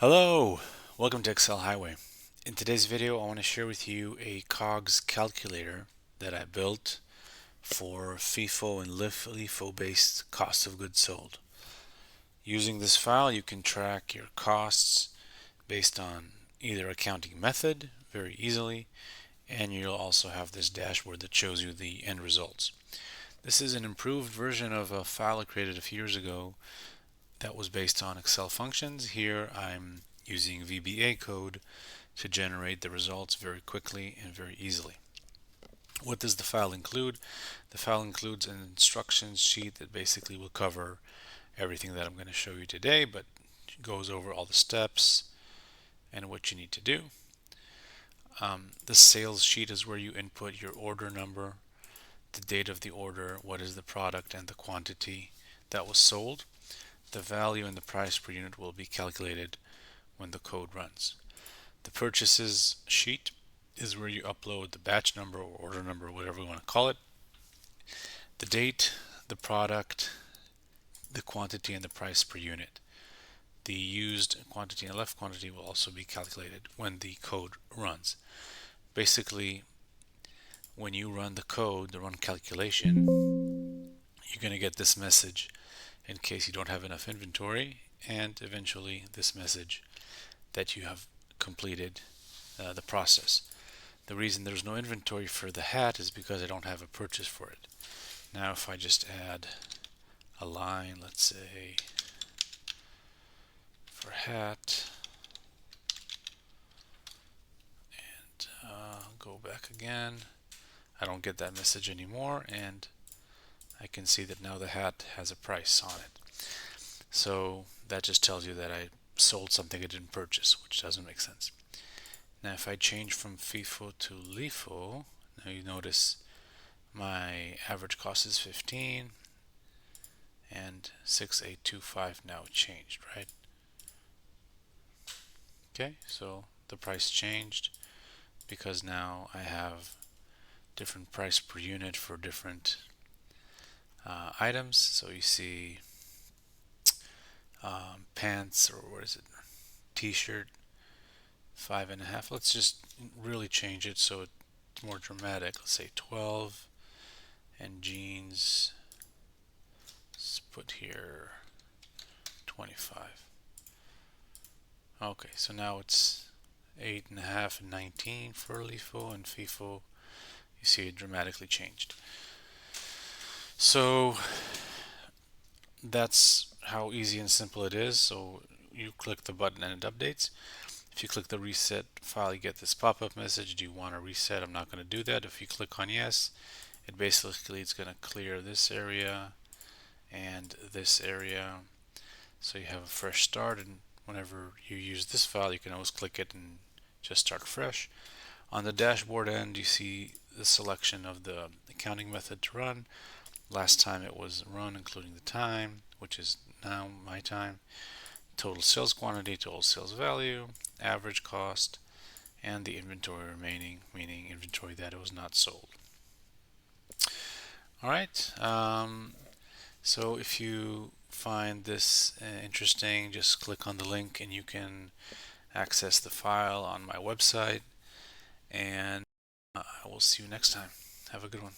Hello, welcome to Excel Highway. In today's video I want to share with you a COGS calculator that I built for FIFO and LIFO based cost of goods sold. Using this file you can track your costs based on either accounting method very easily, and you'll also have this dashboard that shows you the end results. This is an improved version of a file I created a few years ago that was based on Excel functions. Here I'm using VBA code to generate the results very quickly and very easily. What does the file include? The file includes an instructions sheet that basically will cover everything that I'm going to show you today, but goes over all the steps and what you need to do. The sales sheet is where you input your order number, the date of the order, what is the product, and the quantity that was sold. The value and the price per unit will be calculated when the code runs. The purchases sheet is where you upload the batch number or order number, whatever you want to call it, the date, the product, the quantity, and the price per unit. The used quantity and left quantity will also be calculated when the code runs. Basically, when you run the code, the run calculation, you're going to get this message in case you don't have enough inventory, and eventually this message that you have completed the process. The reason there's no inventory for the hat is because I don't have a purchase for it. Now if I just add a line, let's say for hat, and go back again, I don't get that message anymore, and I can see that now the hat has a price on it. So that just tells you that I sold something I didn't purchase, which doesn't make sense. Now if I change from FIFO to LIFO, now you notice my average cost is 15 and 6825 now changed, right? Okay, so the price changed because now I have different price per unit for different items. So you see pants, or what is it, t-shirt, 5.5. Let's just really change it so it's more dramatic. Let's say 12, and jeans, let's put here 25. Okay, so now it's 8.5 and 19 for LIFO, and FIFO you see it dramatically changed. So that's how easy and simple it is. So you click the button and it updates. If you click the reset file, you get this pop-up message. Do you want to reset? I'm not going to do that. If you click on yes, it basically is going to clear this area and this area, so you have a fresh start. And whenever you use this file, you can always click it and just start fresh. On the dashboard end, you see the selection of the accounting method to run. Last time it was run including the time, which is now my time, total sales quantity, total sales value, average cost, and the inventory remaining, meaning inventory that it was not sold. Alright, so if you find this interesting, just click on the link and you can access the file on my website, and I will see you next time. Have a good one.